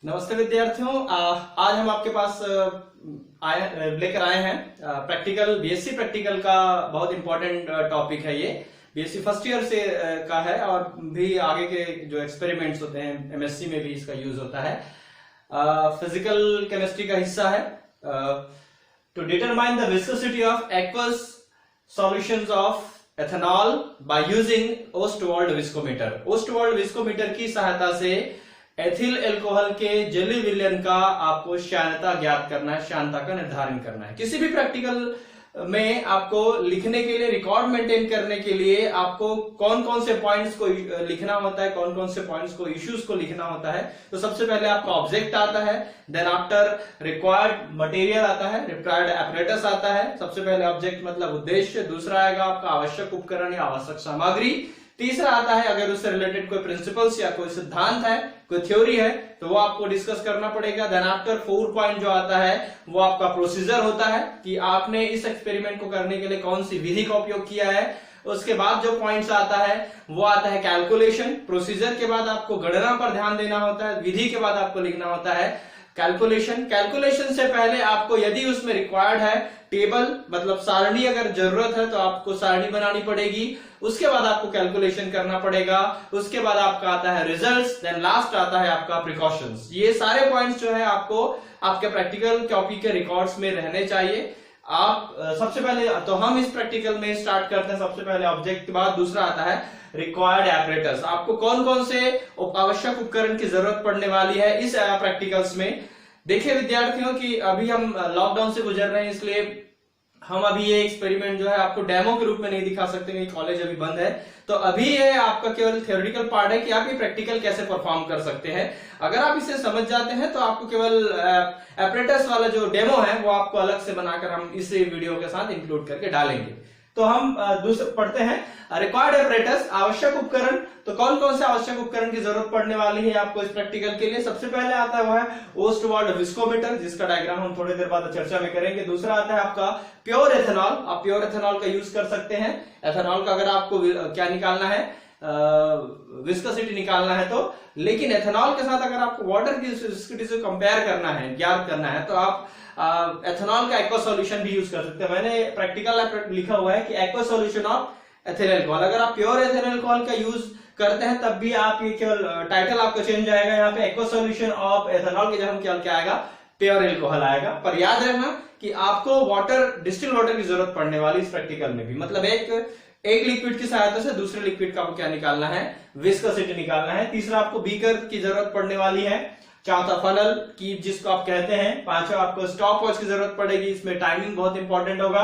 नमस्ते विद्यार्थियों। आज हम आपके पास लेकर आए हैं प्रैक्टिकल बीएससी प्रैक्टिकल का बहुत इंपॉर्टेंट टॉपिक है। ये बीएससी फर्स्ट ईयर से का है और भी आगे के जो एक्सपेरिमेंट्स होते हैं एमएससी में भी इसका यूज होता है। फिजिकल केमिस्ट्री का हिस्सा है। To determine the viscosity of aqueous solutions of ethanol by using Ostwald viscometer. Ostwald viscometer की सहायता से एथिल एल्कोहल के जेली विलयन का आपको श्यानता ज्ञात करना है, श्यानता का निर्धारण करना है। किसी भी प्रैक्टिकल में आपको लिखने के लिए, रिकॉर्ड मेंटेन करने के लिए आपको कौन कौन से पॉइंट्स को लिखना होता है, कौन कौन से पॉइंट्स को, इश्यूज को लिखना होता है। तो सबसे पहले आपका ऑब्जेक्ट आता है, देन आफ्टर रिक्वायर्ड मटेरियल आता है, रिक्वायर्ड एपरेटस आता है। सबसे पहले ऑब्जेक्ट मतलब उद्देश्य, दूसरा आएगा आपका आवश्यक उपकरण या आवश्यक सामग्री, तीसरा आता है अगर उससे रिलेटेड कोई प्रिंसिपल्स या कोई सिद्धांत है, कोई थ्योरी है तो वो आपको डिस्कस करना पड़ेगा। देन आफ्टर 4 पॉइंट जो आता है वो आपका प्रोसीजर होता है कि आपने इस एक्सपेरिमेंट को करने के लिए कौन सी विधि का उपयोग किया है। उसके बाद जो पॉइंट्स आता है वो आता है कैलकुलेशन। प्रोसीजर के बाद आपको गणना पर ध्यान देना होता है, विधि के बाद आपको लिखना होता है कैलकुलेशन। कैलकुलेशन से पहले आपको यदि उसमें रिक्वायर्ड है टेबल मतलब सारणी, अगर जरूरत है तो आपको सारणी बनानी पड़ेगी। उसके बाद आपको कैलकुलेशन करना पड़ेगा। उसके बाद आपका आता है रिजल्ट्स, देन लास्ट आता है आपका प्रिकॉशंस। ये सारे पॉइंट्स जो है आपको आपके प्रैक्टिकल कॉपी के रिकॉर्ड्स में रहने चाहिए। आप सबसे पहले तो हम इस प्रैक्टिकल में स्टार्ट करते हैं। सबसे पहले ऑब्जेक्ट के बाद दूसरा आता है रिक्वायर्ड एपरेटस। आपको कौन कौन से आवश्यक उपकरण की जरूरत पड़ने वाली है इस प्रैक्टिकल्स में। देखिए विद्यार्थियों कि अभी हम लॉकडाउन से गुजर रहे हैं, इसलिए हम अभी ये एक्सपेरिमेंट जो है आपको डेमो के रूप में नहीं दिखा सकते क्योंकि कॉलेज अभी बंद है। तो अभी ये आपका केवल थ्योरेटिकल पार्ट है कि आप ये प्रैक्टिकल कैसे परफॉर्म कर सकते हैं। अगर आप इसे समझ जाते हैं तो आपको केवल एपरेटस वाला जो डेमो है वो आपको अलग से बनाकर हम इस वीडियो के साथ इंक्लूड करके डालेंगे। तो हम दूसरे पढ़ते हैं रिक्वायर्ड एपरेटस, आवश्यक उपकरण। तो कौन कौन से आवश्यक उपकरण की जरूरत पड़ने वाली है आपको इस प्रैक्टिकल के लिए। सबसे पहले आता है वो है ओस्टवाल्ड विस्कोमीटर, जिसका डायग्राम हम थोड़ी देर बाद चर्चा में करेंगे। दूसरा आता है आपका प्योर एथेनॉल। आप प्योर एथेनॉल का यूज कर सकते हैं। एथेनॉल का अगर आपको क्या निकालना है, विस्कोसिटी निकालना है तो, लेकिन एथेनॉल के साथ अगर आपको वाटर की विस्कोसिटी से कंपेयर करना है, ज्ञात करना है, तो आप एथेनॉल का एक्वा सॉल्यूशन भी यूज कर सकते हैं। मैंने प्रैक्टिकल लिखा हुआ है कि aqua solution of ethyl alcohol. अगर आप प्योर एथिल अल्कोहल का यूज करते हैं तब भी आप ये केवल टाइटल आपका चेंज आएगा, यहाँ पे एक्वा सॉल्यूशन ऑफ एथेनॉल के जगह क्या आएगा, प्योर अल्कोहल आएगा। पर याद रखना कि आपको वाटर, डिस्टिल वाटर की जरूरत पड़ने वाली इस प्रैक्टिकल में भी। मतलब एक लिक्विड की सहायता से दूसरे लिक्विड का आपको क्या निकालना है, विस्कोसिटी निकालना है। तीसरा आपको बीकर की जरूरत पड़ने वाली है। चौथा फनल की जिसको आप कहते हैं। पांचवा आपको स्टॉप वॉच की जरूरत पड़ेगी, इसमें टाइमिंग बहुत इंपॉर्टेंट होगा।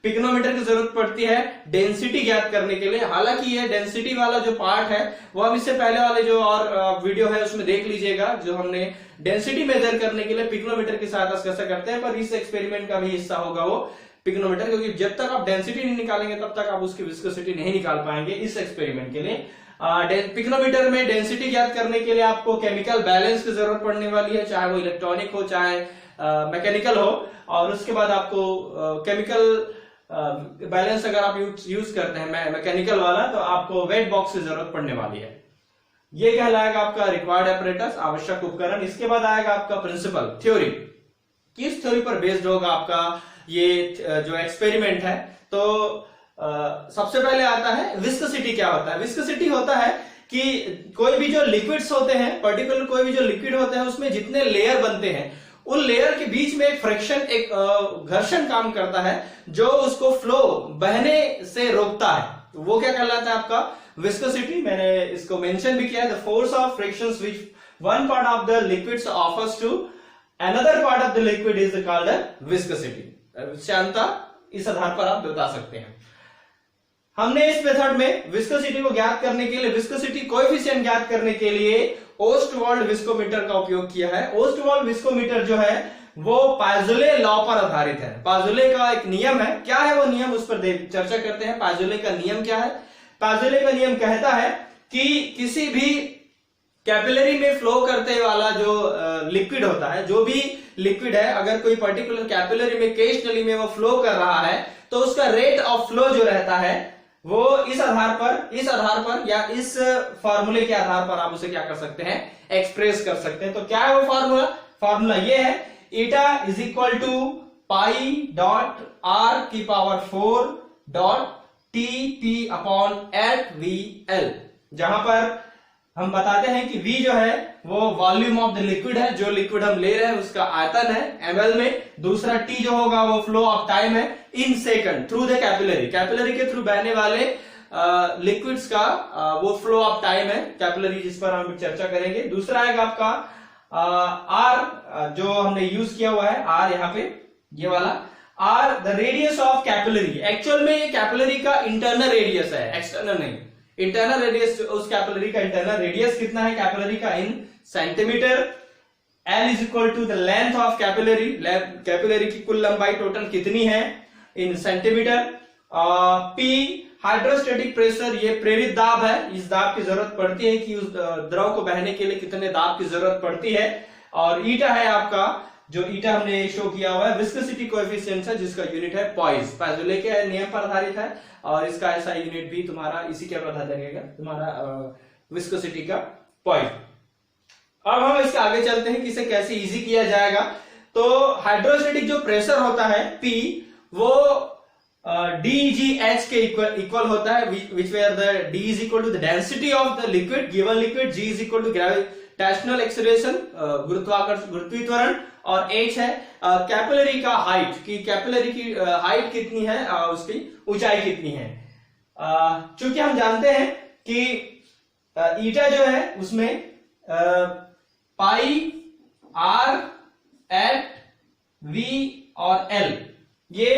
पिग्नोमीटर की जरूरत पड़ती है डेंसिटी ज्ञात करने के लिए। हालांकि ये डेंसिटी वाला जो पार्ट है वो हम इससे पहले वाले जो और वीडियो है उसमें देख लीजिएगा, जो हमने डेंसिटी मेजर करने के लिए पिग्नोमीटर की सहायता से कैसे करते हैं। पर इस एक्सपेरिमेंट का भी हिस्सा होगा वो पिग्नोमीटर, क्योंकि जब तक आप डेंसिटी नहीं निकालेंगे तब तक आप उसकी विस्कोसिटी नहीं निकाल पाएंगे इस एक्सपेरिमेंट के लिए। पिग्नोमीटर में डेंसिटी ज्ञात करने के लिए आपको केमिकल बैलेंस की जरूरत पड़ने वाली है, चाहे वो इलेक्ट्रॉनिक हो चाहे मैकेनिकल हो। और उसके बाद आपको केमिकल बैलेंस अगर आप यूज करते हैं मैकेनिकल वाला, तो आपको वेट बॉक्स की जरूरत पड़ने वाली है। ये कहलाएगा आपका रिक्वायर्ड एपरेटस, आवश्यक उपकरण। इसके बाद आएगा आपका प्रिंसिपल, थ्योरी। किस थ्योरी पर बेस्ड होगा आपका ये जो एक्सपेरिमेंट है। तो सबसे पहले आता है विस्कोसिटी। क्या होता है विस्कोसिटी? होता है कि कोई भी जो लिक्विड्स होते हैं, पर्टिकुलर कोई भी जो लिक्विड होते हैं, उसमें जितने लेयर बनते हैं उन लेयर के बीच में एक फ्रिक्शन, एक घर्षण काम करता है जो उसको फ्लो, बहने से रोकता है। तो वो क्या कहलाता है आपका विस्कोसिटी। मैंने इसको मेंशन भी किया है, the force of frictions which one part of the liquids offers to another part of the liquid is called viscosity. श्यानता इस आधार पर आप बता सकते हैं। हमने इस मेथड में विस्कोसिटी को ज्ञात करने के लिए, विस्कोसिटी कोएफिशिएंट ज्ञात करने के लिए ओस्टवाल्ड विस्कोमीटर का उपयोग किया है। ओस्टवाल्ड विस्कोमीटर जो है वो पाज़ोले लॉ पर आधारित है। पाज़ोले का एक नियम है। क्या है वो नियम, उस पर चर्चा करते हैं। पाज़ोले का नियम क्या है? पाज़ोले का नियम कहता है कि किसी भी कैपिलरी में फ्लो करते वाला जो लिक्विड होता है, जो भी लिक्विड है, अगर कोई पर्टिकुलर कैपिलरी में, केश नली में वो फ्लो कर रहा है, तो उसका रेट ऑफ फ्लो जो रहता है वो इस आधार पर या इस फॉर्मूले के आधार पर आप उसे क्या कर सकते हैं, एक्सप्रेस कर सकते हैं। तो क्या है वो फॉर्मूला ये है, eta is equal to pi dot r की power 4 dot T P upon eight V L, जहां पर हम बताते हैं कि V जो है वो वॉल्यूम ऑफ द लिक्विड है, जो लिक्विड हम ले रहे हैं उसका आयतन है ml में। दूसरा T जो होगा वो फ्लो ऑफ टाइम है in second through the capillary के थ्रू बहने वाले लिक्विड्स का वो फ्लो ऑफ टाइम है कैपिलरी, जिस पर हम चर्चा करेंगे। दूसरा आएगा आपका R, जो हमने यूज किया हुआ है R यहाँ पे, ये वाला R the radius of capillary. Actual में ये कैपिलरी का इंटरनल रेडियस है, एक्सटर्नल नहीं। इंटरनल रेडियस, उस कैपिलरी का इंटरनल रेडियस कितना है कैपिलरी का in centimetre. L is equal to the length of capillary की कुल लंबाई टोटल कितनी है in centimetre. P hydrostatic pressure, ये प्रेरित दाब है, इस दाब की जरूरत पड़ती है कि उस द्रव को बहने के लिए कितने दाब की जरूरत पड़ती है। और ईटा है आपका, जो ईटा हमने शो किया हुआ है विस्कोसिटी कोएफिशिएंट है, जिसका यूनिट है पॉइस, पाइज़ोले के नियम पर आधारित है। और इसका ऐसा यूनिट भी तुम्हारा इसी के पर आधारित रहेगा, तुम्हारा विस्कोसिटी का पॉइस। अब हम इसके आगे चलते हैं कि इसे कैसे इजी किया जाएगा। तो हाइड्रोस्टेटिक जो प्रेशर होता है P, वो DGH के इक्वल होता है, which where the D is equal to the density of the liquid, given liquid, G is equal to gravitational acceleration, गुरुत्वाकर्षण, और H है कैपिलरी का हाइट, कि कैपिलरी की हाइट कितनी है, उसकी ऊंचाई कितनी है। चूंकि हम जानते हैं कि ईटा जो है उसमें पाई आर एट वी और एल, ये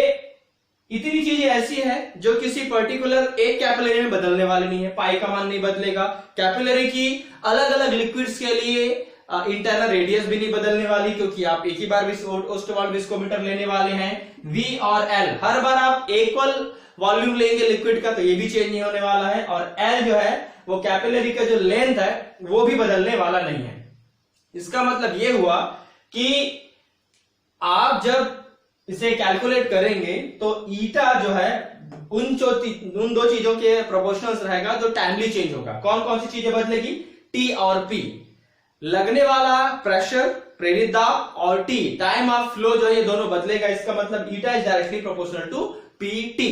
इतनी चीजें ऐसी है जो किसी पर्टिकुलर एक कैपिलरी में बदलने वाली नहीं है। पाई का मान नहीं बदलेगा, कैपिलरी की अलग अलग लिक्विड्स के लिए इंटरनल रेडियस भी नहीं बदलने वाली, क्योंकि आप एक ही बार ओस्टोवाल्ड विस्कोमीटर लेने वाले हैं। V और L, हर बार आप इक्वल वॉल्यूम लेंगे लिक्विड का, तो ये भी चेंज नहीं होने वाला है। और L जो है वो कैपिलरी का जो लेंथ है वो भी बदलने वाला नहीं है। इसका मतलब ये हुआ कि आप जब इसे कैलकुलेट करेंगे तो ईटा जो है उन दो चीजों के प्रोपोर्शनल्स रहेगा जो टाइमली चेंज होगा। कौन कौन सी चीजें बदलेगी, T और P, लगने वाला प्रेशर, प्रेरित दाब, और T टाइम ऑफ फ्लो जो है, ये दोनों बदलेगा। इसका मतलब eta is directly proportional to PT,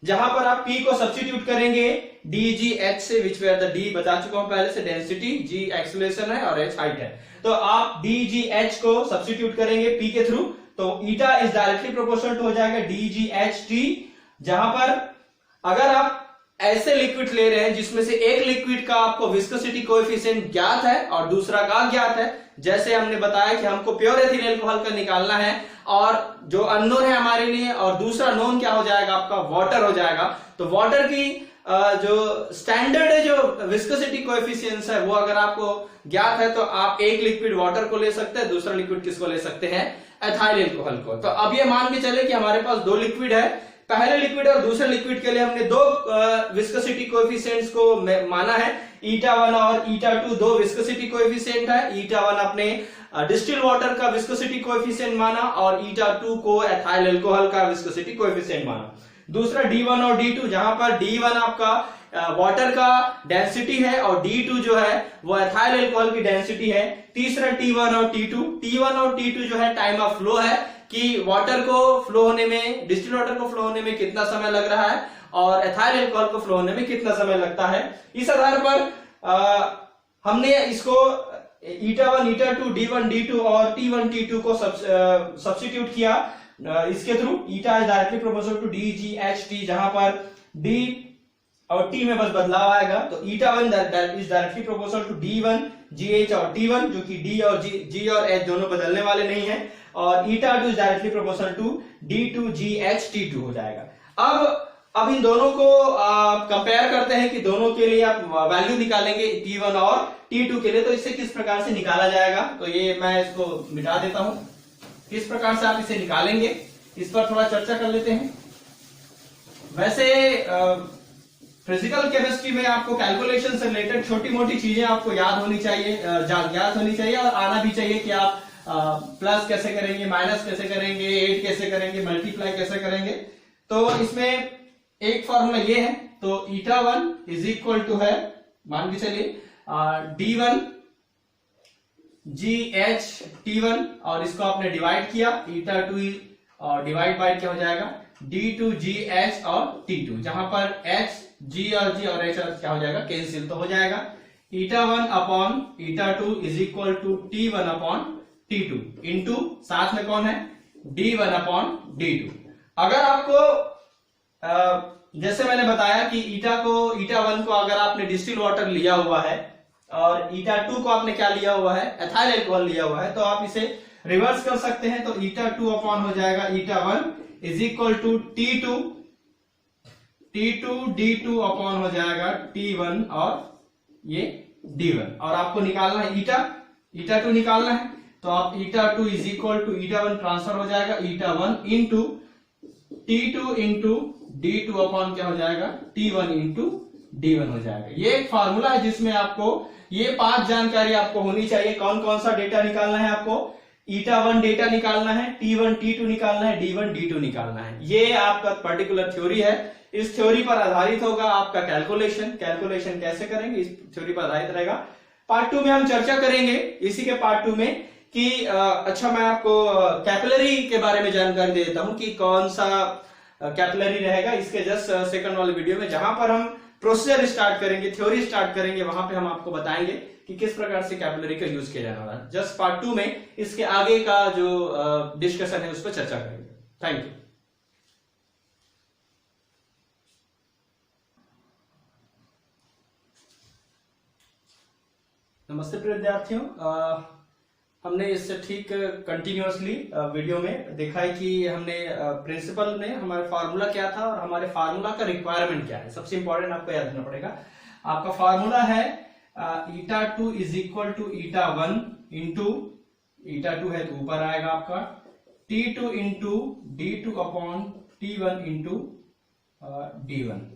जहां पर आप P को सब्स्टिट्यूट करेंगे DGH से, विच वेयर द D बता चुका हूं पहले से, डेंसिटी, G एक्सेलरेशन है और H हाइट है। तो आप DGH को सब्स्टिट्यूट करेंगे P के थ्रू, तो eta is directly proportional to हो जाएगा DGHT, जहां पर अगर आप ऐसे लिक्विड ले रहे हैं जिसमें से एक लिक्विड का आपको विस्कोसिटी कोएफिशिएंट ज्ञात है और दूसरा का अज्ञात है, जैसे हमने बताया कि हमको प्योर एथिल अल्कोहल का निकालना है और जो अननोन है हमारे लिए, और दूसरा नोन क्या हो जाएगा आपका, वाटर हो जाएगा। तो वाटर की जो स्टैंडर्ड है, जो विस्कोसिटी कोएफिशिएंट है, वो अगर आपको ज्ञात है तो आप एक लिक्विड वाटर को ले सकते हैं, दूसरा लिक्विड किसको ले सकते हैं, एथाइल अल्कोहल को। तो अब ये मान के चले कि हमारे पास दो लिक्विड है, पहले लिक्विड और दूसरे लिक्विड के लिए हमने दो विस्कोसिटी कोएफिशिएंट्स को माना है, ईटा1 और ईटा2, दो विस्कोसिटी कोएफिशिएंट है। ईटा1 अपने डिस्टिल वाटर का विस्कोसिटी कोएफिशिएंट माना और ईटा2 को एथाइल अल्कोहल का विस्कोसिटी कोएफिशिएंट माना। दूसरा D1 और D2, जहां पर D1 आपका वाटर का डेंसिटी है और D2 जो है वो एथाइल अल्कोहल की डेंसिटी है। तीसरा T1 और T2 जो है टाइम ऑफ फ्लो है, कि वाटर को फ्लो होने में, डिस्टिल वाटर को फ्लो होने में कितना समय लग रहा है और एथाइल अल्कोहल को फ्लो होने में कितना समय लगता है। इस आधार पर हमने इसको ईटा1, ईटा2, D1, D2 और T1, T2 को सब्स्टिट्यूट किया इसके through. Eta is directly proportional to DGHT, जहां पर D और T में बस बदलाव आएगा। तो eta one is directly proportional to D1 GH और T1, जो कि D और G और H दोनों बदलने वाले नहीं है, और eta two is directly proportional to D2 GH T2 हो जाएगा। अब इन दोनों को कंपेयर करते हैं कि दोनों के लिए आप वैल्यू निकालेंगे T1 और T2 के लिए, तो इसे किस प्रकार से निकाला जाएगा। तो ये मैं इसको मिटा देता हूं, किस प्रकार से आप इसे निकालेंगे इस पर थोड़ा चर्चा कर लेते हैं। वैसे फिजिकल केमिस्ट्री में आपको कैलकुलेशन से रिलेटेड छोटी मोटी चीजें आपको याद होनी चाहिए और आना भी चाहिए कि आप प्लस कैसे करेंगे, माइनस कैसे करेंगे, ऐड कैसे करेंगे, मल्टीप्लाई कैसे करेंगे। तो इसमें एक फॉर्मूला ये है, तो ईटा 1 इज इक्वल टू है, मान के चलिए D1 GH T1, और इसको आपने डिवाइड किया, ईटा 2 और डिवाइड बाय क्या हो जाएगा D2 GH और T2, जहां पर H G और G और H और क्या हो जाएगा कैंसिल, तो हो जाएगा eta 1 upon eta 2 is equal to T1 upon T2 into साथ में कौन है D1 अपॉन D2। अगर आपको जैसे मैंने बताया कि ईटा 1 को अगर आपने डिस्टिल वाटर लिया हुआ है और ईटा 2 को आपने क्या लिया हुआ है एथाइल अल्कोहल लिया हुआ है, तो आप इसे रिवर्स कर सकते हैं। तो ईटा 2 अपॉन हो जाएगा eta 1 is equal to T2 D2 upon हो जाएगा T1 और ये D1, और आपको निकालना है ईटा 2 निकालना है, तो आप eta 2 is equal to eta 1 transfer हो जाएगा eta 1 into T2 into D2 upon क्या हो जाएगा T1 इंटू D1 हो जाएगा। ये एक फार्मूला है जिसमें आपको ये 5 जानकारी आपको होनी चाहिए। कौन कौन सा डेटा निकालना है आपको, ईटा 1 डेटा निकालना है, T1 T2 निकालना है, D1 D2 निकालना है। ये आपका पर्टिकुलर थ्योरी है, इस थ्योरी पर आधारित होगा आपका कैलकुलेशन कैसे करेंगे इस थ्योरी पर आधारित रहेगा। पार्ट 2 में हम चर्चा करेंगे इसी के पार्ट 2 में कि अच्छा मैं आपको कैपिलरी के बारे में जानकारी दे देता हूं कि कौन सा कैपिलरी रहेगा इसके जस्ट सेकंड वाले वीडियो में, जहां पर हम प्रोसीजर स्टार्ट करेंगे, थ्योरी स्टार्ट करेंगे, वहां पे हम आपको बताएंगे कि किस प्रकार से कैपिलरी का यूज किया जाने वाला है। जस्ट पार्ट 2 में इसके आगे का जो डिस्कशन है उस पर चर्चा करेंगे। Thank you. नमस्ते प्रिय विद्यार्थियों, हमने इससे ठीक कंटिन्यूअसली वीडियो में देखा है कि हमने प्रिंसिपल में हमारा फार्मूला क्या था और हमारे फार्मूला का रिक्वायरमेंट क्या है। सबसे इंपॉर्टेंट आपको याद रखना पड़ेगा, आपका फार्मूला है eta 2 is equal to eta 1 into eta 2 है तो ऊपर आएगा आपका T2 into D2 upon T1 into D1।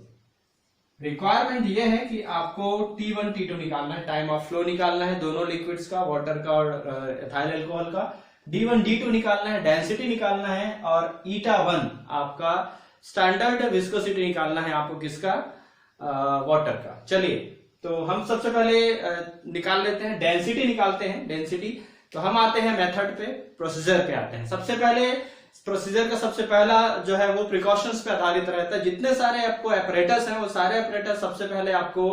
Requirement ये है कि आपको T1 T2 निकालना है, टाइम ऑफ फ्लो निकालना है दोनों लिक्विड्स का, वाटर का और एथाइल अल्कोहल का, D1 D2 निकालना है, डेंसिटी निकालना है, और ईटा 1 आपका स्टैंडर्ड विस्कोसिटी निकालना है आपको किसका वाटर का। चलिए तो हम सबसे पहले निकाल लेते हैं, डेंसिटी निकालते हैं। डेंसिटी तो हम आते हैं मेथड पे, प्रोसीजर पे आते हैं। सबसे पहले प्रोसीजर का सबसे पहला जो है वो प्रिकॉशंस पे आधारित रहता है। जितने सारे आपको एपरेटस हैं वो सारे एपरेटस सबसे पहले आपको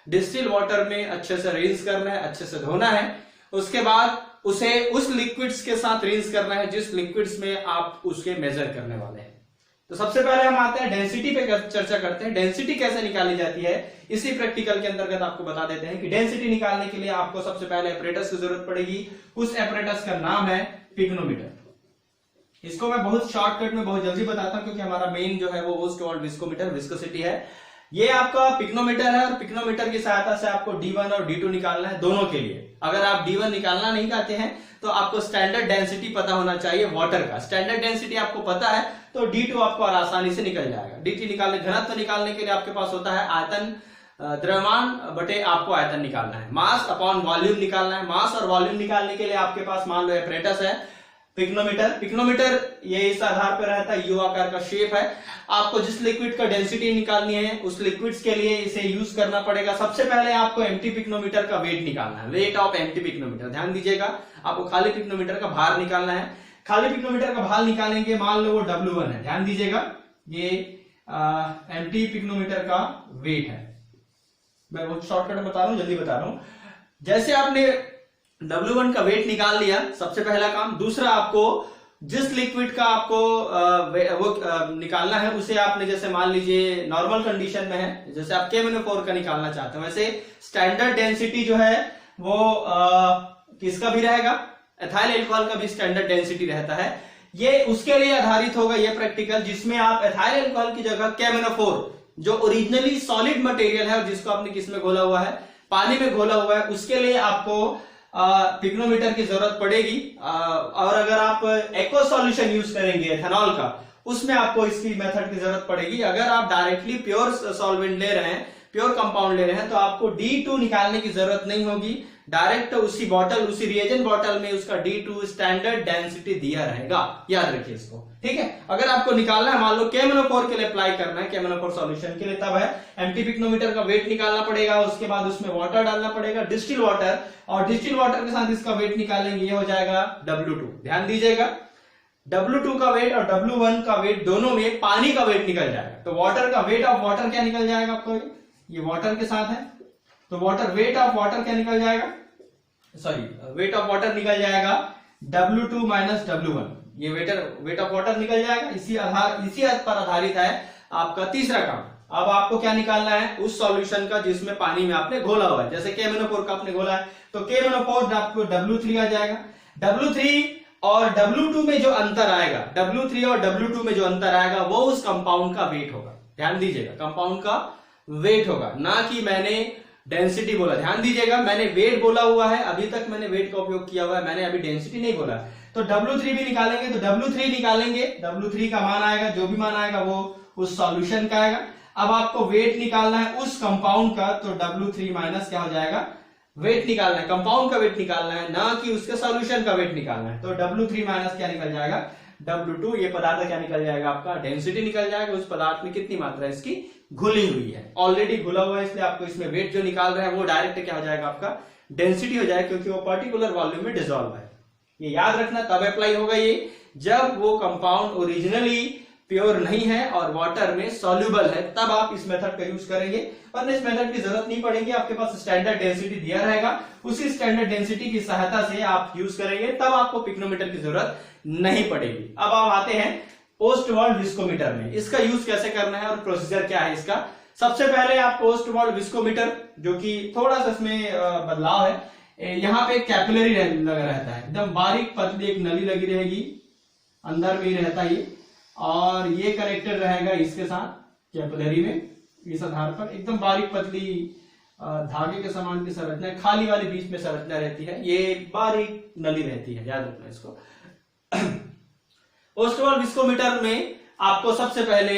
डिस्टिल वाटर में अच्छे से रिंस करना है, अच्छे से धोना है। उसके बाद उसे उस लिक्विड्स के साथ रिंस करना है जिस लिक्विड्स में आप उसके मेजर करने वाले हैं। तो सबसे पहले हम आते हैं डेंसिटी पे चर्चा करते हैं। डेंसिटी कैसे निकाली जाती है इसी प्रैक्टिकल के अंतर्गत आपको बता देते हैं कि डेंसिटी निकालने के लिए आपको सबसे पहले एपरेटस की जरूरत पड़ेगी। उस एपरेटस का नाम है पिग्नोमीटर। इसको मैं बहुत शॉर्टकट में बहुत जल्दी बताता हूं क्योंकि हमारा मेन जो है वो मोस्ट कॉल्ड विस्कोमीटर विस्कोसिटी है। ये आपका पिग्नोमीटर है और पिग्नोमीटर की सहायता से आपको D1 और D2 निकालना है दोनों के लिए। अगर आप D1 निकालना नहीं चाहते हैं तो आपको स्टैंडर्ड डेंसिटी पता होना चाहिए वाटर का। स्टैंडर्ड डेंसिटी आपको पता है तो D2 आपको आसानी से निकल जाएगा। D2 निकालने घनत्व निकालने के लिए आपके पास होता है आयतन, द्रव्यमान बटे आपको आयतन निकालना है, मास अपॉन वॉल्यूम निकालना है। मास और वॉल्यूम निकालने के लिए आपके पास मान लो एपरेटस है पिग्नोमीटर ये इस आधार पर रहता है, यू आकार का शेप है। आपको जिस लिक्विड का डेंसिटी निकालनी है उस लिक्विड्स के लिए इसे यूज करना पड़ेगा। सबसे पहले आपको एम्प्टी पिग्नोमीटर का वेट निकालना है, वेट ऑफ एम्प्टी पिग्नोमीटर। ध्यान दीजिएगा, आपको खाली पिग्नोमीटर का भार निकालना है। खाली पिग्नोमीटर का भार निकालेंगे, मान लो वो W1 है। ध्यान दीजिएगा, ये एम्प्टी पिग्नोमीटर का वेट है। मैं बहुत शॉर्टकट में बता रहा हूं, जल्दी बता रहा हूं। जैसे आपने W1 का वेट निकाल लिया, सबसे पहला काम। दूसरा, आपको जिस लिक्विड का आपको वो निकालना है उसे आपने जैसे मान लीजिए नॉर्मल कंडीशन में है, जैसे आप KMnO4 का निकालना चाहते हैं, वैसे स्टैंडर्ड डेंसिटी जो है वो किसका भी रहेगा, एथाइल अल्कोहल का भी स्टैंडर्ड डेंसिटी रहता है। ये उसके लिए आधारित होगा ये प्रैक्टिकल, जिसमें आप एथाइल अल्कोहल की जगह KMnO4 जो ओरिजिनली सॉलिड मटेरियल है और जिसको आपने किस में घोला हुआ है, पानी में घोला हुआ है, उसके लिए आपको पिग्नोमीटर की जरूरत पड़ेगी। और अगर आप एक्वा सॉल्यूशन यूज करेंगे एथेनॉल का, उसमें आपको इसकी मेथड की जरूरत पड़ेगी। अगर आप डायरेक्टली प्योर सॉल्वेंट ले रहे हैं, प्योर कंपाउंड ले रहे हैं, तो आपको D2 निकालने की जरूरत नहीं होगी। डायरेक्ट उसी बॉटल, उसी रिएजेंट बॉटल में उसका D2 स्टैंडर्ड डेंसिटी दिया रहेगा। याद रखिए इसको, ठीक है। अगर आपको निकालना है, मान लो KMnO4 के लिए अप्लाई करना है, KMnO4 सॉल्यूशन के लिए, तब है एम्प्टी पिक्नोमीटर का वेट निकालना पड़ेगा, उसके बाद उसमें वाटर डालना पड़ेगा, डिस्टिल वाटर, और डिस्टिल वाटर के साथ इसका वेट निकालेंगे, ये हो जाएगा W2। ध्यान दीजिएगा, W2 का वेट और W1 का वेट दोनों में पानी का वेट निकल जाएगा। तो वाटर का वेट ऑफ वाटर क्या निकल जाएगा आपको, ये वाटर के साथ है, तो वाटर वेट ऑफ वाटर क्या निकल जाएगा, सॉरी वेट ऑफ वाटर निकल जाएगा W2 माइनस W1, ये वेट ऑफ वाटर निकल जाएगा। इसी पर आधारित है आपका तीसरा काम। अब आपको क्या निकालना है, उस सॉल्यूशन का जिसमें पानी में आपने घोला हुआ है। जैसे KMnO4 का आपने घोला है, तो KMnO4 आपको W3 आ जाएगा। W3 और W2 में जो अंतर आएगा, W3 और W2 में जो अंतर आएगा वो उस कंपाउंड का वेट होगा। ध्यान दीजिएगा, कंपाउंड का वेट होगा, ना कि मैंने डेंसिटी बोला। ध्यान दीजिएगा, मैंने वेट बोला हुआ है, अभी तक मैंने वेट का उपयोग किया हुआ है, मैंने अभी डेंसिटी नहीं बोला। तो W3 भी निकालेंगे, तो W3 निकालेंगे, W3 का मान आएगा, जो भी मान आएगा वो उस सॉल्यूशन का आएगा। अब आपको वेट निकालना है उस कंपाउंड का, तो W3 माइनस क्या हो जाएगा, वेट निकालना है, कंपाउंड का वेट निकालना है, ना कि उसके सॉल्यूशन का वेट निकालना है। तो W3 माइनस क्या निकल जाएगा, W2। ये पदार्थ क्या निकल जाएगा आपका, डेंसिटी निकल जाएगा। उस पदार्थ में कितनी मात्रा है इसकी, घुली हुई है, ऑलरेडी घुला हुआ है, इसलिए आपको इसमें वेट जो निकाल रहे हैं वो डायरेक्ट क्या हो जाएगा, आपका डेंसिटी हो जाएगा, क्योंकि वो पर्टिकुलर वॉल्यूम में डिसॉल्व है। ये याद रखना, तब अप्लाई होगा ये जब वो कंपाउंड ओरिजिनली प्योर नहीं है और वाटर में सॉल्युबल है, तब आप इस मेथड का यूज करेंगे। वरना इस मेथड की जरूरत नहीं पड़ेगी, आपके पास स्टैंडर्ड डेंसिटी दिया रहेगा, उसी स्टैंडर्ड डेंसिटी की सहायता से आप यूज करेंगे, तब आपको पिक्नोमीटर की जरूरत नहीं पड़ेगी। अब आप आते हैं पोस्ट वॉल्ड विस्कोमीटर में, इसका यूज कैसे करना है और प्रोसीजर क्या है इसका। सबसे पहले आप पोस्ट वॉल्ड विस्कोमीटर, जो कि थोड़ा सा इसमें बदलाव है, यहाँ पे कैपिलरी लगा रहता है, एकदम बारीक पतली एक नली लगी रहेगी, अंदर में ही रहता है ये, और ये कनेक्टेड रहेगा इसके साथ कैपिलरी में, इस आधार पर एकदम बारीक पतली धागे के समान की संरचना, खाली वाले बीच में संरचना रहती है, ये बारीक नली रहती है, याद रखना इसको। पोस्ट वॉल्ड विस्कोमीटर में आपको सबसे पहले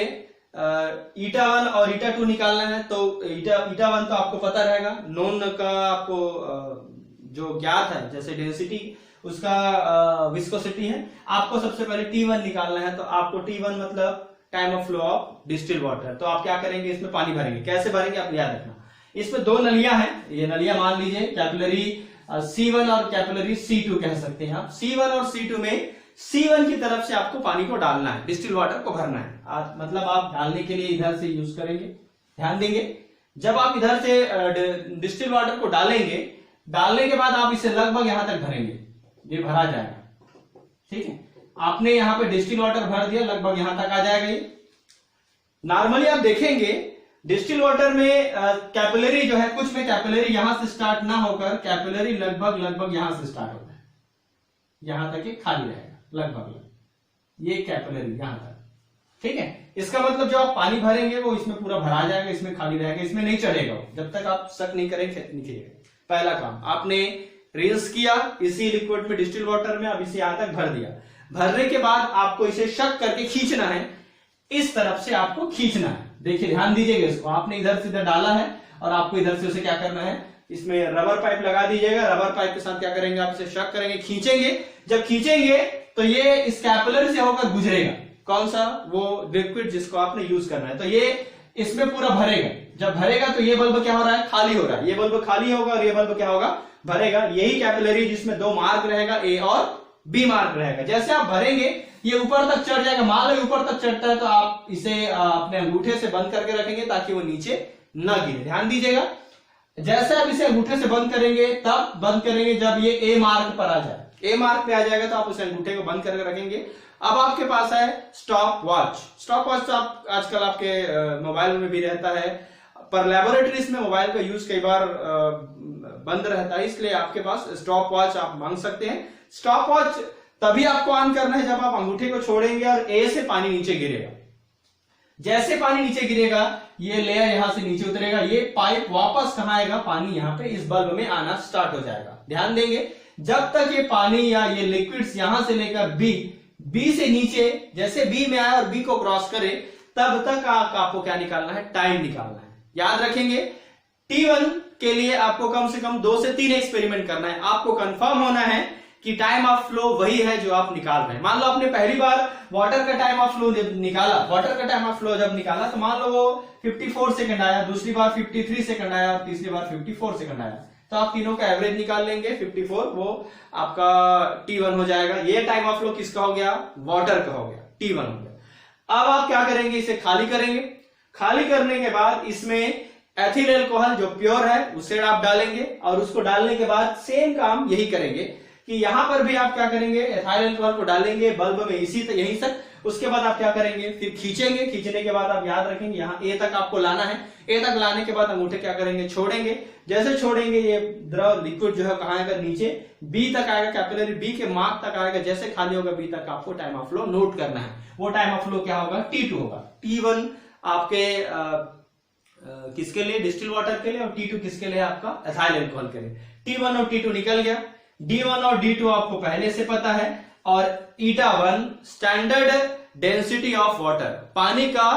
ईटा 1 और ईटा 2 निकालना है। तो ईटा 1 तो आपको पता रहेगा, नोन का आपको जो ज्ञात है, जैसे डेंसिटी उसका विस्कोसिटी है। आपको सबसे पहले T1 निकालना है, तो आपको T1 मतलब time of flow of distil water. तो आप क्या करेंगे, इसमें पानी भरेंगे। कैसे भरेंगे आप याद रखना, इसमें दो नलियां हैं, ये नलियां मान लीजिए कैपिलरी C1 और कैपिलरी C2 कह सकते हैं आप। C1 और C2 में C1 की तरफ से आपको पानी को डालना है, डिस्टिल वाटर को भरना है। मतलब आप डालने के लिए इधर से यूज करेंगे। ध्यान देंगे, जब आप इधर से डिस्टिल वाटर को डालेंगे, डालने के बाद आप इसे लगभग यहां तक भरेंगे, ये भरा जाएगा, ठीक है। आपने यहां पे डिस्टिल वाटर भर दिया, लगभग यहां तक आ जाएगा ये। नॉर्मली आप देखेंगे डिस्टिल वाटर में कैपिलरी जो है, कुछ में कैपिलरी यहां से स्टार्ट ना होकर कैपिलरी लगभग यहां से स्टार्ट होता है, यहां तक ये खाली रहेगा लगभग, ये कैपिलरी यहां तक, ठीक है। इसका मतलब जो आप पानी भरेंगे वो इसमें पूरा भरा जाएगा, इसमें खाली रहेगा, इसमें नहीं चढ़ेगा जब तक आप शक नहीं करेंगे नीचे। पहला काम आपने रिंस किया इसी लिक्विड में, डिस्टिल वाटर में, अब इसे यहां तक भर दिया। भरने के बाद आपको इसे शक करके खींचना है, इस तरफ से आपको खींचना है। देखिए ध्यान दीजिएगा इसको, आपने इधर से इधर डाला है और आपको इधर से उसे क्या करना है, इसमें रबर पाइप लगा दीजिएगा। रबर पाइप के साथ क्या करेंगे, आप इसे शक करेंगे, खींचेंगे। जब खींचेंगे तो ये इस कैपिलरी से होकर गुजरेगा, कौन सा, वो लिक्विड जिसको आपने यूज करना है। तो ये इसमें पूरा भरेगा। जब भरेगा तो ये बल्ब क्या हो रहा है, खाली हो रहा है। ये बल्ब खाली होगा और ये बल्ब क्या होगा, भरेगा। यही कैपिलरी जिसमें दो मार्ग रहेगा, ए और बी मार्ग रहेगा। जैसे आप भरेंगे ये ऊपर तक चढ़ जाएगा। मान लो ऊपर तक चढ़ता है तो आप इसे अपने अंगूठे से बंद करके रखेंगे ताकि वो नीचे न गिरे। ध्यान दीजिएगा, जैसे आप इसे अंगूठे से बंद करेंगे तब बंद करेंगे जब ये ए मार्क पर आ जाए। ए मार्क पे आ जाएगा तो आप उसे अंगूठे को बंद करके रखेंगे। अब आपके पास है स्टॉप वॉच। स्टॉप वॉच तो आप आजकल आपके मोबाइल में भी रहता है, पर लेबोरेटरीज में मोबाइल का यूज कई बार बंद रहता है, इसलिए आपके पास स्टॉप वॉच आप मांग सकते हैं। स्टॉप वॉच तभी आपको ऑन करना है जब आप अंगूठे को छोड़ेंगे और ए से पानी नीचे गिरेगा। जैसे पानी नीचे गिरेगा ये लेयर यहां से नीचे उतरेगा, ये पाइप वापस कहां आएगा, पानी यहां पे इस बल्ब में आना स्टार्ट हो जाएगा। ध्यान देंगे, जब तक ये पानी या ये लिक्विड्स यहां से लेकर बी से नीचे, जैसे बी में आए और बी को क्रॉस करे, तब तक आपको क्या निकालना है, टाइम निकालना है। याद रखेंगे T1 के लिए आपको कम से कम 2 से 3 एक्सपेरिमेंट करना है। आपको कंफर्म होना है कि टाइम ऑफ फ्लो वही है जो आप निकाल रहे हैं। मान लो आपने पहली बार वाटर का टाइम ऑफ फ्लो निकाला, वाटर का टाइम ऑफ फ्लो जब निकाला तो मान लो वो 54 सेकंड आया, दूसरी बार 53 सेकंड आया और तीसरी बार 54 सेकंड आया, तो आप तीनों का एवरेज निकाल लेंगे 54, वो आपका T1 हो जाएगा। ये टाइम ऑफ फ्लो किसका हो गया? वाटर का हो गया, T1 हो गया। अब आप क्या करेंगे? इसे खाली करेंगे। खाली करने के बाद इसमें एथिल अल्कोहल जो प्योर है उसे आप डालेंगे और उसको डालने के बाद सेम काम यही करेंगे कि यहां पर भी आप क्या करेंगे? एथिल अल्कोहल को डालेंगे बल्ब में इसी तक, यहीं तक। उसके बाद आप क्या करेंगे? फिर खींचेंगे। खींचने के बाद आप याद रखेंगे यहां ए तक आपको लाना है। ए तक लाने के बाद अंगूठे क्या करेंगे? छोड़ेंगे। जैसे छोड़ेंगे ये द्रव लिक्विड जो है कहां आएगा? नीचे बी तक आएगा, कैपिलरी बी के मार्क तक आएगा। जैसे खाली होगा बी तक आपको टाइम ऑफ फ्लो नोट करना है। वो टाइम ऑफ फ्लो क्या होगा? T2 होगा। T1 आपके किसके लिए? डिस्टिल वाटर के लिए, और T2 किसके लिए? आपका एथिल अल्कोहल के लिए। T1 और T2 निकल गया। D1 और D2 आपको पहले से पता है। और eta1 standard density of water, पानी का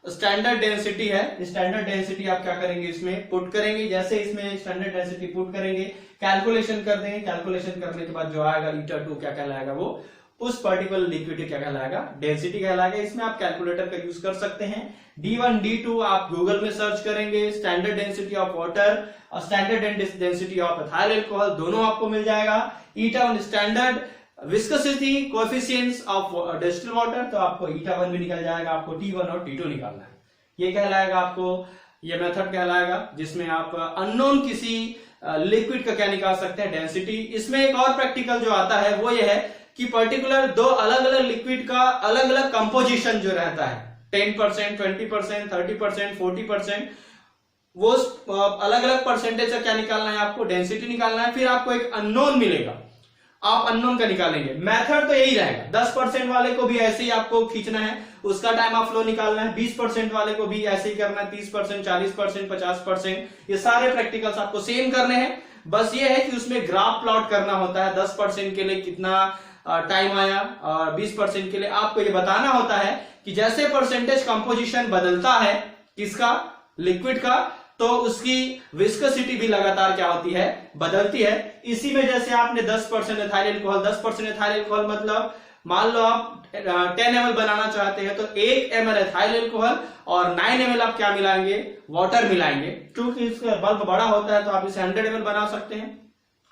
स्टैंडर्ड डेंसिटी है। स्टैंडर्ड डेंसिटी आप क्या करेंगे? इसमें पुट करेंगे। जैसे इसमें स्टैंडर्ड डेंसिटी पुट करेंगे, कैलकुलेशन कर देंगे। कैलकुलेशन करने के बाद जो आएगा eta2 क्या कहलाएगा? वो उस पर्टिकुलर लिक्विड क्या कहलाएगा? डेंसिटी कहलाएगा। इसमें आप कैलकुलेटर का यूज कर सकते हैं। D1 D2 आप गूगल में सर्च करेंगे, स्टैंडर्ड डेंसिटी ऑफ वाटर और standard density of ethyl alcohol दोनों आपको मिल जाएगा। eta1 standard viscosity coefficients of distil water, तो आपको eta1 भी निकल जाएगा। आपको T1 और T2 निकालना है। ये कहलाएगा आपको, ये मेथड कहलाएगा जिसमें आप अननोन किसी लिक्विड का क्या निकाल सकते हैं? डेंसिटी। इसमें एक और प्रैक्टिकल जो आता है वो ये है कि पर्टिकुलर दो अलग अलग लिक्विड का अलग अलग कंपोजिशन जो रहता है, 10%, 20%, 30%, 40%, वो अलग अलग परसेंटेज का क्या निकालना है? आपको डेंसिटी निकालना है। फिर आपको एक अननोन मिलेगा, आप अननोन का निकालेंगे। मेथड तो यही रहेगा। 10% वाले को भी ऐसे ही आपको खींचना है, उसका टाइम ऑफ फ्लो निकालना है। 20% वाले को भी ऐसे ही करना है। 30%, 40%, 50%, ये सारे प्रैक्टिकल्स आपको सेम करने हैं। बस ये है कि उसमें ग्राफ प्लॉट करना होता है। 10% के लिए कितना टाइम आया और 20% के लिए आपको ये बताना होता है कि जैसे परसेंटेज कंपोजिशन बदलता है किसका? लिक्विड का, तो उसकी विस्कोसिटी भी लगातार क्या होती है? बदलती है। इसी में जैसे आपने 10% एथिल अल्कोहल, 10% एथिल अल्कोहल मतलब मान लो आप 10 ml बनाना चाहते हैं तो 1 ml एथिल अल्कोहल और 9 ml आप क्या मिलाएंगे? वाटर मिलाएंगे। क्योंकि इसका बल्ब बड़ा होता है तो आप इसे 100 ml बना सकते हैं।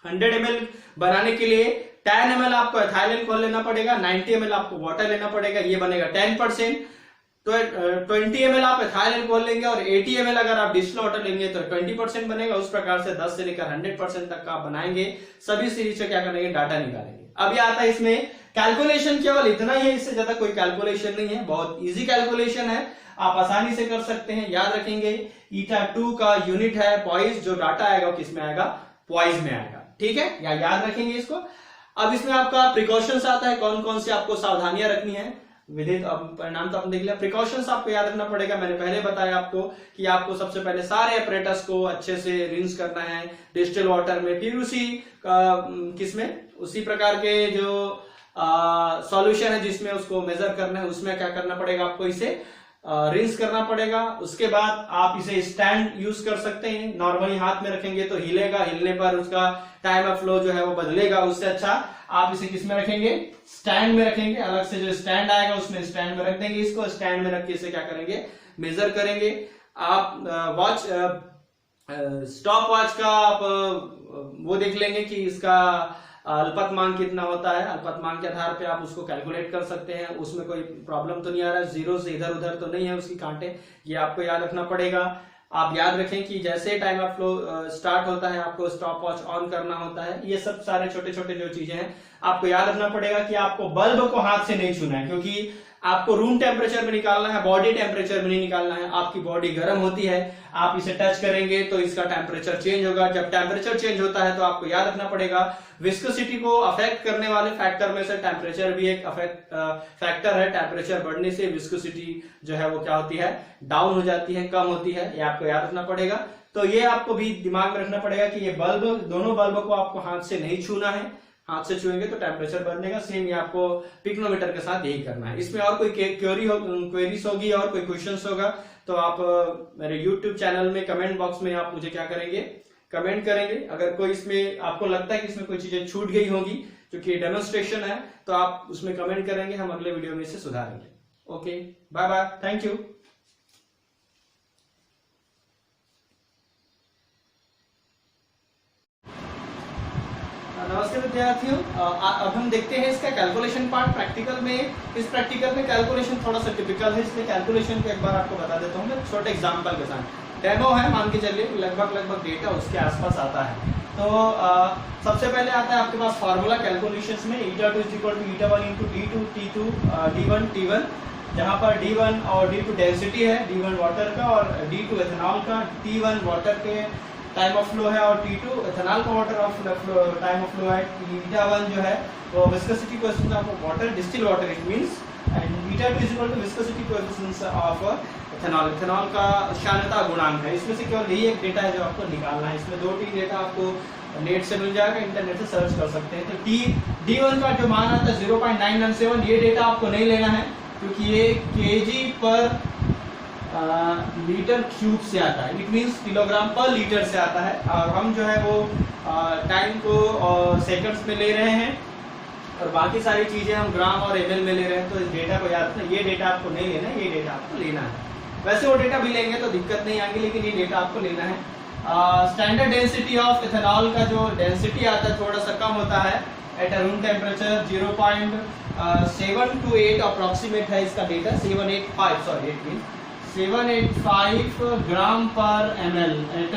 100 ml बनाने के लिए 10 ml आपको एथिल अल्कोहल लेना पड़ेगा, 90 ml आपको वाटर लेना पड़ेगा। ये बनेगा 10%। तो 20 ml आप एथिल अल्कोहल लेंगे और 80 ml अगर आप डिस्टिल वाटर लेंगे तो 20% बनेगा। उस प्रकार से 10 से लेकर 100% तक का आप बनाएंगे। सभी सीरीज से क्या करेंगे? डाटा निकालेंगे। अब ये आता है इसमें कैलकुलेशन, केवल इतना ही है, इससे ज्यादा कोई कैलकुलेशन नहीं है। बहुत इजी कैलकुलेशन है, आप आसानी से कर सकते हैं। याद रखेंगे eta2 का यूनिट है पॉइस। जो डाटा आएगा वो किसमें आएगा? पॉइस में आएगा। ठीक है, या याद रखेंगे इसको। अब इसमें आपका प्रिकॉशंस आता है, कौन कौन सी आपको सावधानियां रखनी है। विदित परिणाम तो आपने देख लिया। प्रिकॉशंस आपको याद रखना पड़ेगा। मैंने पहले बताया आपको कि आपको सबसे पहले सारे अपरेटस को अच्छे से रिंस करना है डिस्टिल वाटर में। फिर उसी किसमें? उसी प्रकार के जो सॉल्यूशन है जिसमें उसको मेजर करना है, उसमें क्या करना पड़ेगा? आपको इसे रिंस करना पड़ेगा। उसके बाद आप इसे स्टैंड यूज कर सकते हैं। नॉर्मली हाथ में रखेंगे तो हिलेगा, हिलने पर उसका टाइम ऑफ फ्लो जो है वो बदलेगा। उससे अच्छा आप इसे किस में रखेंगे? स्टैंड में रखेंगे। अलग से जो स्टैंड आएगा उसमें स्टैंड में रख देंगे। इसको स्टैंड में रख के इसे क्या करेंगे? मेजर करेंगे। आप वॉच, स्टॉप वॉच का आप वो देख लेंगे कि इसका अल्पतमांक कितना होता है। अल्पतमांक के आधार पे आप उसको कैलकुलेट कर सकते हैं। उसमें कोई प्रॉब्लम तो नहीं आ रहा है, जीरो से इधर उधर तो नहीं है उसकी कांटे। ये आपको याद रखना पड़ेगा। आप याद रखें कि जैसे टाइम ऑफ फ्लो स्टार्ट होता है आपको स्टॉप वॉच ऑन करना होता है। ये सब सारे छोटे छोटे जो चीजें हैं आपको याद रखना पड़ेगा कि आपको बल्ब को हाथ से नहीं छूना है, क्योंकि आपको रूम टेम्परेचर में निकालना है, बॉडी टेम्परेचर में नहीं निकालना है। आपकी बॉडी गर्म होती है, आप इसे टच करेंगे तो इसका टेम्परेचर चेंज होगा। जब टेम्परेचर चेंज होता है तो आपको याद रखना पड़ेगा विस्कोसिटी को अफेक्ट करने वाले फैक्टर में से टेम्परेचर भी एक फैक्टर है। टेम्परेचर बढ़ने से विस्कोसिटी जो है वो क्या होती है? डाउन हो जाती है, कम होती है। ये आपको याद रखना पड़ेगा। तो ये आपको भी दिमाग में रखना पड़ेगा कि ये बल्ब, दोनों बल्ब को आपको हाथ से नहीं छूना है। हाथ से छुएंगे तो टेम्परेचर बढ़ेगा। सेम ये आपको पिक्नोमीटर के साथ यही करना है। इसमें और कोई क्वेरीज होगी और कोई क्वेश्चंस होगा तो आप मेरे यूट्यूब चैनल में कमेंट बॉक्स में आप मुझे क्या करेंगे, कमेंट करेंगे। अगर कोई इसमें आपको लगता है कि इसमें कोई चीजें छूट गई होगी क्योंकि डेमोन्स्ट्रेशन है, तो आप उसमें कमेंट करेंगे, हम अगले वीडियो में इसे सुधारेंगे। Okay, bye bye, thank you. नमस्ते विद्यार्थियों, अब हम देखते हैं इसका कैलकुलेशन पार्ट प्रैक्टिकल में। इस प्रैक्टिकल में कैलकुलेशन थोड़ा सा टिपिकल है, इसलिए कैलकुलेशन को एक बार आपको बता देता हूँ मैं छोटे एग्जांपल के साथ। डेमो है, मान के चलिए लगभग डेटा उसके आसपास आता है। तो सबसे पहले आता है आपके पास फार्मूला कैलकुलेशंस में, eta2 = eta1 × d2 t2 d1 t1, जहां पर d1 और d2 डेंसिटी है, d1 वाटर का और d2 एथेनॉल का, t1 वाटर के टाइम ऑफ फ्लो है और T2 एथेनॉल का water of time of flow है। eta1 जो है वो viscosity coefficient of water, distil water it means, and eta2 = viscosity coefficient of ethanol, ethanol का श्यानता गुणांक है। इसमें से केवल यही एक डेटा है जो आपको निकालना है। इसमें 2-3 डेटा आपको नेट से मिल जाएगा, इंटरनेट से सर्च कर सकते हैं। तो d1 का जो मान आता है 0.917, ये डेटा आपको नहीं लेना है क्योंकि ये kg पर लीटर क्यूब से आता है, इट मींस किलोग्राम पर लीटर से आता है। और हम जो है वो टाइम को सेकंड्स में ले रहे हैं और बाकी सारी चीजें हम ग्राम और ml में ले रहे हैं। तो इस डेटा को याद रखना, ये डेटा आपको नहीं लेना है, ये डेटा आपको लेना है। वैसे वो डेटा भी लेंगे तो दिक्कत नहीं आएगी, लेकिन ये डेटा आपको लेना है। स्टैंडर्ड डेंसिटी ऑफ इथेनॉल का जो डेंसिटी आता है थोड़ा सा कम होता है एट रूम टेम्परेचर, 0.728 अप्रोक्सीमेट है इसका डेटा, 785 ग्राम पर ml एट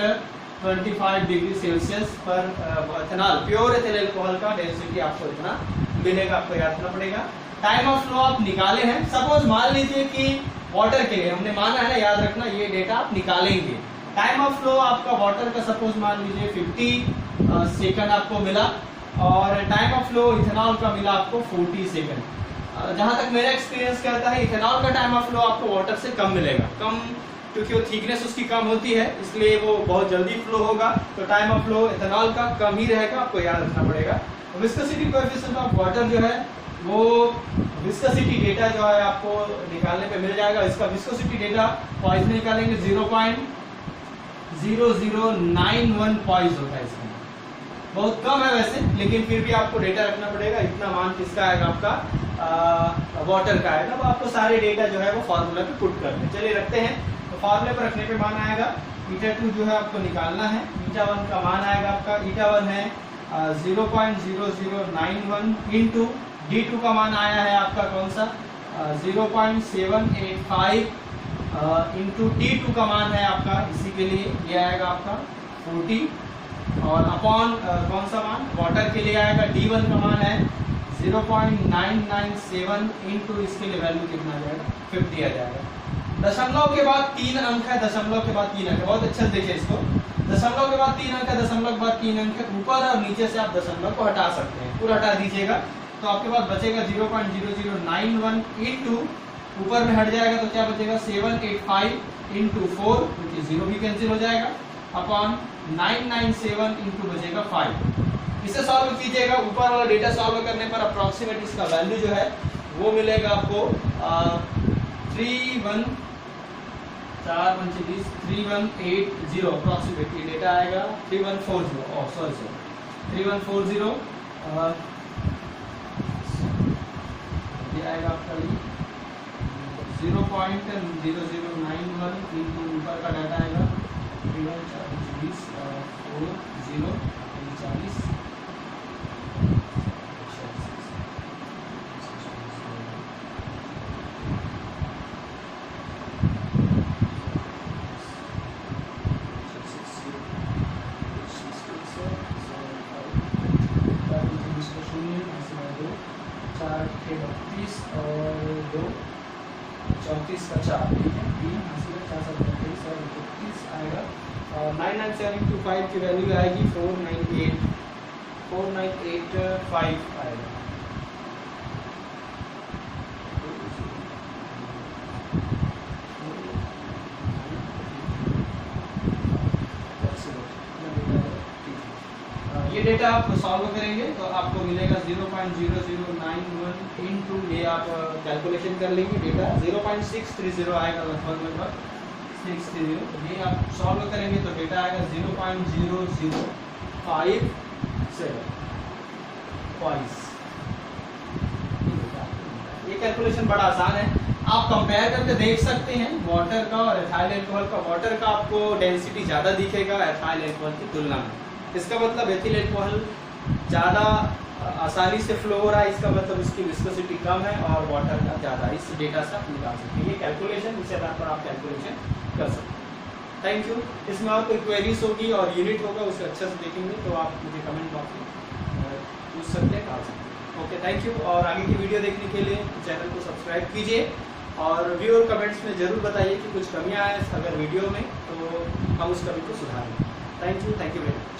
25 डिग्री सेल्सियस पर एथेनॉल, प्योर एथिल अल्कोहल का डेंसिटी आपको इतना मिलेगा, आपको याद रखना पड़ेगा। टाइम ऑफ फ्लो आप निकाले हैं, सपोज मान लीजिए कि वाटर के लिए हमने माना है ना, याद रखना ये डेटा आप निकालेंगे। टाइम ऑफ फ्लो आपका वाटर का सपोज मान लीजिए 50 सेकंड आपको मिला और टाइम ऑफ फ्लो इथेनॉल का मिला आपको 40 सेकंड। जहां तक मेरा एक्सपीरियंस कहता है इथेनॉल का टाइम ऑफ फ्लो आपको वाटर से कम मिलेगा, कम, क्योंकि वो थिकनेस उसकी कम होती है इसलिए वो बहुत जल्दी फ्लो होगा। तो टाइम ऑफ फ्लो इथेनॉल का कम ही रहेगा, आपको याद रखना पड़ेगा। विस्कोसिटी कोएफिशिएंट ऑफ वाटर जो है वो विस्कोसिटी डेटा जो है आपको निकालने पे मिल जाएगा। इसका विस्कोसिटी डेटा पॉइज निकालेंगे 0.0091 पॉइज होता है इसका, बहुत कम है वैसे, लेकिन फिर भी आपको डेटा रखना पड़ेगा। इतना मान किसका आएगा, आपका वाटर का आएगा। तो आपको सारे डेटा जो है वो फार्मूला पे पुट करते हैं। चलिए रखते हैं, तो फार्मूले पर रखने पे मान आएगा eta2 जो है आपको निकालना है, eta1 का मान आएगा आपका, eta1 है 0.0091 इंटू d2 का मान आया है आपका कौन सा 0.785 इंटू t2 का मान है आपका, इसी के लिए ये आएगा आपका 40 और अपॉन कौन सा मान वाटर के लिए आएगा, d1 का मान है 0.997 इंटू इसके लिए वैल्यू कितना आ जाएगा 50 आ जाएगा। दशमलव के बाद 3 अंक है, दशमलव के बाद 3 अंक है, बहुत अच्छा देखिए इसको। दशमलव के बाद 3 अंक है, दशमलव के बाद 3 अंक है, ऊपर और नीचे से आप दशमलव को हटा सकते हैं, पूरा हटा दीजिएगा तो आपके पास बचेगा 0.0091 इंटू ऊपर में हट जाएगा तो क्या बचेगा 785 इंटू 4, क्योंकि 0 भी कैंसिल हो जाएगा, अपॉन 997 इंटू बचेगा 5। इसे सॉल्व कीजिएगा, ऊपर वाला डेटा सॉल्व करने पर अप्रोक्सीमेट इसका वैल्यू जो है वो मिलेगा आपको 3180 अप्रोक्सीमेट ये डेटा आएगा 3140 ये आएगा आपका 0.0091 इंटू ऊपर का डाटा आएगा 3140 32 और 2 34 का 4, ठीक है, 3 32 और 32 आएगा और 997 इंटू 5 की वैल्यू आएगी 4985 आएगा। ये डेटा आप सॉल्व करेंगे तो आपको मिलेगा 0.0091 इंटू, ये आप कैलकुलेशन कर लेंगे डेटा 0.630 आएगा लगभग 630। ये आप सॉल्व करेंगे तो डेटा आएगा 0.0057। ये कैलकुलेशन बड़ा आसान है, आप कंपेयर करके देख सकते हैं वाटर का और एथाइल अल्कोहल का। वाटर का आपको डेंसिटी ज़्यादा दिखेगा एथाइल अल्कोहल की तुलना में, इसका मतलब एथिल अल्कोहल ज़्यादा आसानी से फ्लो हो रहा है, इसका मतलब इसकी विस्कोसिटी कम है और वाटर का ज़्यादा। इस डेटा से आप निकाल सकते हैं ये कैलकुलेशन, इस आधार पर आप कैलकुलेशन कर सकते हैं। Thank you. इसमें और कोई क्वेरीज होगी और यूनिट होगा उसे अच्छे से देखेंगे तो आप मुझे कमेंट बॉक्स में पूछ सकते हैं, डाल सकते हैं। Okay, thank you. और आगे की वीडियो देखने के लिए चैनल को सब्सक्राइब कीजिए और व्यू और कमेंट्स में ज़रूर बताइए कि कुछ कमियां हैं अगर वीडियो में तो हम उस कमी को सुधारेंगे। Thank you very much.